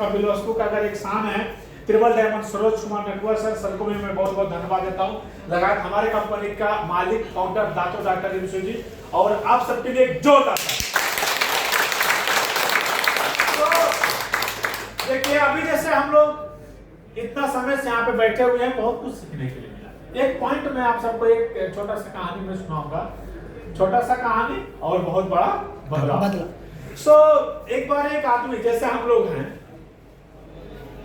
बिलोस्को का अगर एक शान है triple diamond Saroj Kumar network sir को भी मैं बहुत बहुत धन्यवाद देता हूँ। लगातार हमारे कंपनी का मालिक फाउंडर डॉक्टर रिंशु जी और आप सबके लिए एक जोरदार तो देखिए अभी जैसे हम लोग इतना समय से यहाँ पे बैठे हुए हैं, बहुत कुछ सीखने के लिए मिला। एक पॉइंट मैं आप सबको एक छोटा सा कहानी में सुनाऊंगा, छोटा सा कहानी और बहुत बड़ा बदलाव। एक बार एक आदमी जैसे हम लोग हैं,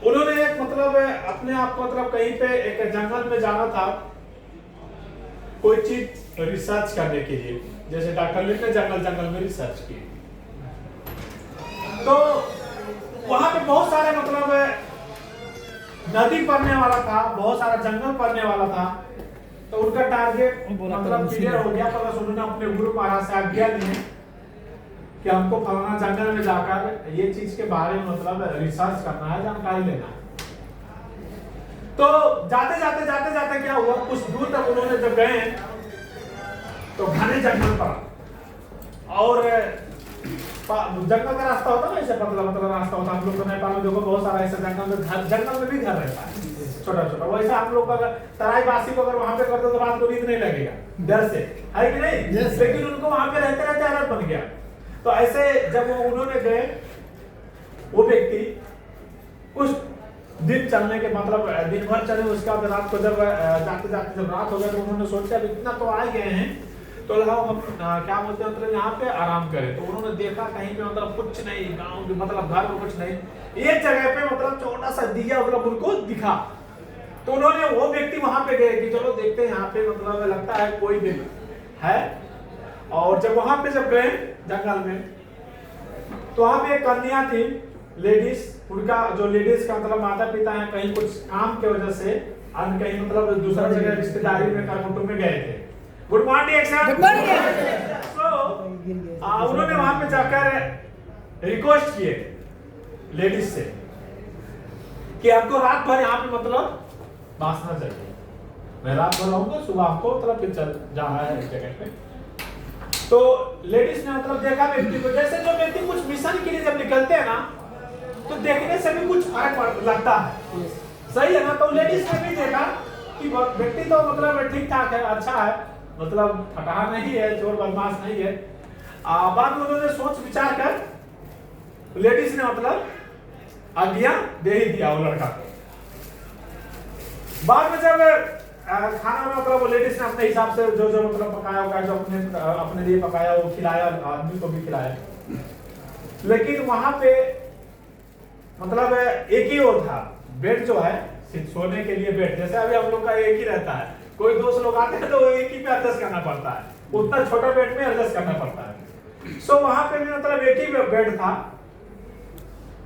उन्होंने एक मतलब अपने आप को मतलब कहीं पे एक जंगल में जाना था कोई चीज रिसर्च करने के लिए, जैसे डॉक्टर लिख ने जंगल में रिसर्च की। तो वहां पे बहुत सारे मतलब नदी पड़ने वाला था, बहुत सारा जंगल पड़ने वाला था। तो उनका टारगेट मतलब क्लियर हो गया, प्लस उन्होंने अपने गुरु महाराज से आज्ञा ली कि हमको फलाना जंगल में जाकर ये चीज के बारे में मतलब रिसर्च करना है, जानकारी लेना है। तो जाते जाते क्या हुआ, कुछ दूर तक उन्होंने जब गए तो घने जंगल पर और जंगल का रास्ता होता है ना, ऐसे पतला रास्ता होता है। हम लोग तो नेपाल में देखो बहुत सारा ऐसा जंगल में भी घर रहता है छोटा छोटा, वैसा हम लोग का तराई वासी को अगर वहां पे करते तो रात को नींद नहीं लगेगा डर से, है कि नहीं? लेकिन उनको वहां पे रहते रहते आदत बन गया। तो ऐसे जब उन्होंने गए, वो व्यक्ति कुछ दिन चलने के मतलब दिन भर चले, उसके बाद रात को जब जाते जाते जब रात हो गया तो उन्होंने सोचा अब इतना तो आ गए हैं तो लगाओ हम क्या बोलते हैं मतलब यहाँ पे आराम करें। तो उन्होंने देखा कहीं पे मतलब कुछ नहीं, गाँव मतलब घर में कुछ नहीं, एक जगह पे मतलब छोटा सा दिया मतलब उनको दिखा। तो उन्होंने वो व्यक्ति वहां पे गए कि चलो देखते हैं यहाँ पे मतलब लगता है कोई भी है। और जब वहां पे जब गए जंगल में तो वहां पे एक कन्या थी, लेडीज, उनका जो लेडीज का मतलब माता पिता है कहीं कुछ काम के वजह से अन्य कहीं मतलब दूसरा जगह रिश्तेदारी में कुटुंब में गए थे। गुड मॉर्निंग एक साथ। उन्होंने वहां पे जाकर रिक्वेस्ट किए लेडीज से कि आपको रात भर यहाँ पे मतलब बासना चाहिए, मैं रात भर रहूंगा, सुबह आपको मतलब फिर चल जाना है इस जगह पे। तो लेडीज ने मतलब देखा व्यक्ति को, जैसे जो व्यक्ति कुछ मिशन के लिए जब निकलते हैं ना तो देखने से भी कुछ फर्क लगता है, सही है ना? तो लेडीज ने भी देखा कि व्यक्ति तो मतलब ठीक ठाक है, अच्छा है, मतलब फटाहा नहीं है, चोर बदमाश नहीं है। बाद में उन्होंने सोच विचार कर लेडीज ने मतलब आज्ञा दे ही दिया वो लड़का को। बाद में जब खाना मतलब वो लेडीज ने अपने हिसाब से जो मतलब पकाया होगा, जो अपने लिए पकाया वो खिलाया, आदमी को भी खिलाया। लेकिन वहां पे मतलब एक ही और था, बेड जो है सोने के लिए बेड, जैसे अभी हम लोग का एक ही रहता है, कोई दोस्त लोग आते हैं तो एक ही पे एडजस्ट करना पड़ता है, उतना छोटा बेड में एडजस्ट करना पड़ता है। सो वहां पे भी मतलब एक ही बेड था।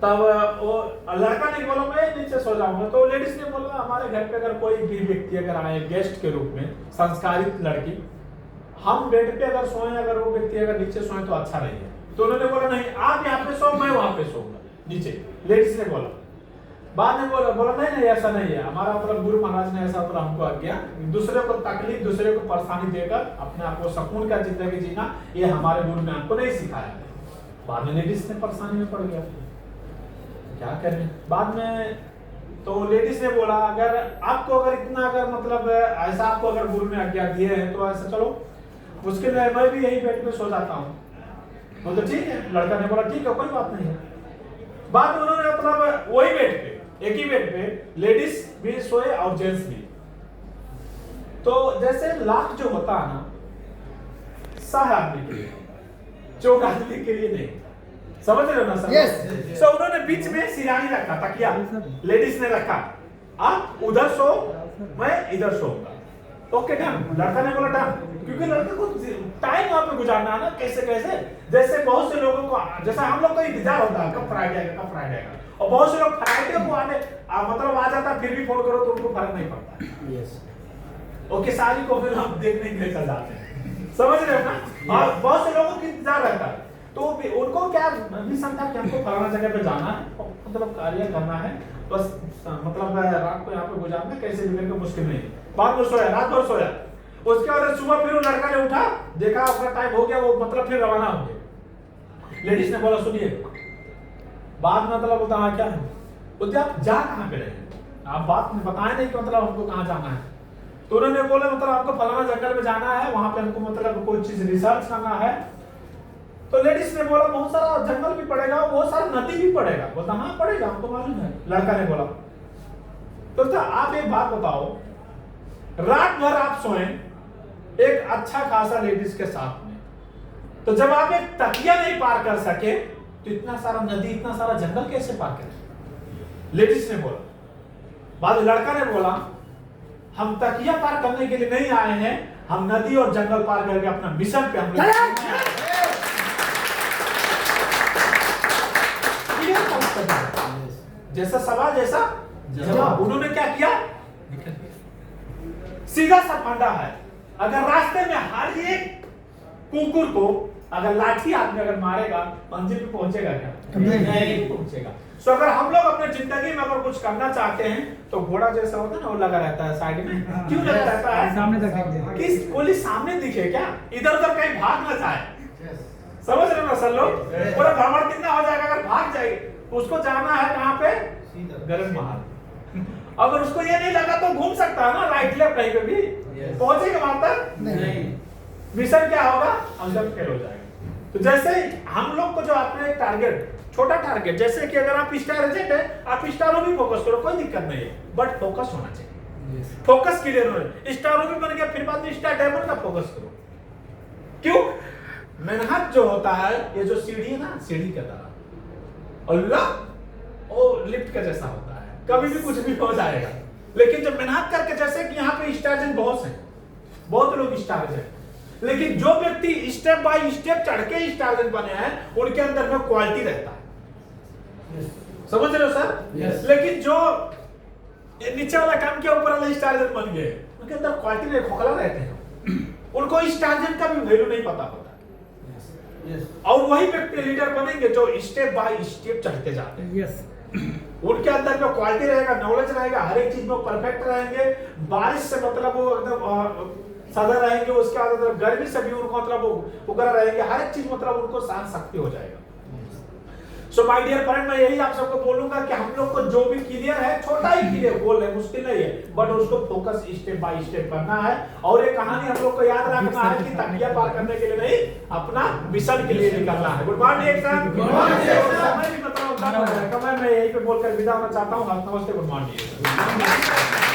तब वो लड़का ने बोला मैं नीचे सो जाऊंगा। तो लेडीज ने बोला हमारे घर पे अगर कोई भी व्यक्ति अगर आए गेस्ट के रूप में, संस्कारित लड़की, हम बेड पे अगर सोए, अगर वो व्यक्ति अगर नीचे सोए तो अच्छा नहीं है। तो उन्होंने बोला नहीं आप यहाँ पे सो, मैं वहां पे सोऊंगा नीचे, लेडीज ने बोला। बाद में बोला नहीं ऐसा नहीं है, हमारा मतलब गुरु महाराज ने ऐसा मतलब हमको आज्ञा, दूसरे को तकलीफ, दूसरे को परेशानी देकर अपने आप को सुकून का जिंदगी जीना, ये हमारे गुरु ने हमको नहीं सिखाया। बाद में लेडीज ने परेशानी में पड़ गया, क्या करें। बाद में तो लेडीज ने बोला अगर आपको अगर इतना अगर मतलब ऐसा आपको अगर गुरु ने आज्ञा दिए हैं तो ऐसा चलो, मुश्किल है मैं भी यही बेड में सो जाता हूँ। तो ठीक है, लड़का ने बोला ठीक है कोई बात नहीं है। बाद में उन्होंने मतलब वही बेड पे, एक ही बेड पे लेडीज भी सोए और जेंट्स भी। तो जैसे लाख जो होता है ना 100 आदमी के लिए, 14 आदमी के लिए नहीं, समझ रहे हो ना सर? yes. So, उन्होंने बीच में सिरानी रखा, तकिया लेडीज ने रखा, आप उधर सो मैं इधर सोऊंगा। ओके डन, लड़का ने बोला डन, क्योंकि लड़के को टाइम वहां पे गुजारना है ना, कैसे कैसे। जैसे बहुत से लोगों को, जैसा हम लोग को इंतजार होता है कब फ्राइडे आएगा, कब फ्राइडे आएगा, और बहुत से लोग फ्राइडे को आने मतलब आ जाता फिर भी फोन करो तो उनको फर्क नहीं पड़ता। यस ओके, सारी को फिर हम देखने के लिए चल जाते हैं, समझ रहे हो ना? और बहुत से लोगों को इंतजार रहता है, तो उनको क्या मिशन था कि हमको फलाना जगह पे जाना है, मतलब कार्य करना है, बस मतलब रात को यहाँ पे गुजारना, कैसे भी करके मुश्किल नहीं। बाद में सोया, रात भर सोया, उसके बाद सुबह फिर वो लड़का ने उठा, देखा अपना टाइम हो गया, वो मतलब फिर रवाना हो गया। लेडीज ने बोला सुनिए बाद में मतलब बोलता हाँ क्या है, बोलते आप जा कहाँ पे रहे, आप बात में बताए नहीं कि मतलब हमको कहाँ जाना है। तो उन्होंने बोला मतलब आपको फलाना जंगल में जाना है, वहां पे हमको मतलब कोई चीज रिसर्च करना है। तो लेडीज ने बोला बहुत सारा जंगल भी पड़ेगा, बहुत सारा नदी भी पड़ेगा। बोलता हाँ पड़ेगा, हमको मालूम है। लड़का ने बोला तो आप एक बात बताओ, रात भर आप सोए एक अच्छा खासा लेडीज के साथ में, तो जब आप एक तकिया नहीं पार कर सके तो इतना सारा नदी इतना सारा जंगल कैसे पार करें? लेडीज ने बोला। बाद लड़का ने बोला हम तकिया पार करने के लिए नहीं आए हैं, हम नदी और जंगल पार करके अपना मिशन पे हम जैसा सवाल जैसा जवाब। उन्होंने क्या किया, सीधा सा फंडा है। अगर रास्ते में हर एक कुकुर को अगर लाठी आदमी अगर मारेगा मंजिल पे पहुंचेगा क्या? नहीं पहुंचेगा। तो अगर हम लोग अपने जिंदगी में अगर कुछ करना चाहते हैं तो घोड़ा जैसा होता है ना, वो लगा रहता है साइड में। क्यों लगा रहता है? सामने तक कि पुलिस सामने दिखे क्या, इधर उधर कहीं भाग न जाए। समझ रहे हो ना सर लोग? पूरा भ्रमण कितना हो जाएगा अगर भाग जाए। उसको जाना है कहाँ पे? गरज महाल। अगर उसको ये नहीं लगा तो घूम सकता है ना, राइट लेफ्ट कहीं पे भी पहुंचेगा वहां तक नहीं। मिशन क्या होगा? अंदर फेल हो जाएगा। तो जैसे हम लोग को जो आपने एक टारगेट, छोटा टारगेट, जैसे कि अगर आप स्टार एजेंट है, आप स्टारों भी फोकस करो, कोई दिक्कत नहीं है, बट फोकस होना चाहिए। फोकस क्लियर हो। स्टारों भी बन गया, फिर बाद में स्टार डायमंड का फोकस करो। क्यों? मेहनत जो होता है, ये जो सीढ़ी है ना, सीढ़ी की तरह अल्लाह और लिफ्ट का जैसा होता है, कभी भी कुछ भी हो जाएगा। लेकिन जब मेहनत करके, जैसे कि यहाँ पे स्टार एजेंट बहुत हैं, बहुत लोग स्टार एजेंट, लेकिन जो व्यक्ति स्टेप बाय स्टेप चढ़ के स्टार एजेंट बने हैं, उनके अंदर में क्वालिटी रहता है। समझ रहे हो सर? लेकिन जो नीचे वाला काम किया, ऊपर वाला स्टार एजेंट बन गए, उनके अंदर क्वालिटी नहीं, खोखला रहते हैं। उनको स्टार एजेंट का भी वैल्यू नहीं पता होता। और वही व्यक्ति लीडर बनेंगे जो स्टेप बाय स्टेप चढ़ते जाते हैं। उनके अंदर में क्वालिटी रहेगा, नॉलेज रहेगा, हर एक चीज में परफेक्ट रहेंगे। बारिश से मतलब वो एकदम सदा रहेंगे, उसके बाद गर्मी से भी उनको मतलब उग्र रहेंगे, हर एक चीज मतलब उनको सहन शक्ति हो जाएगा। सो माय डियर फ्रेंड, मैं यही आप सबको बोलूंगा कि हम लोग को जो भी क्लियर है, छोटा ही क्लियर गोल है, मुश्किल नहीं है, बट उसको फोकस स्टेप बाय स्टेप करना है। और ये कहानी हम लोग को याद रखना है कि तकिया पार करने के लिए नहीं, अपना मिशन के लिए निकलना है। Good morning sir. Good morning. समय भी मतलब मैं यही पे बोलकर विदा होना चाहता हूँ। नमस्ते, गुड मॉर्निंग।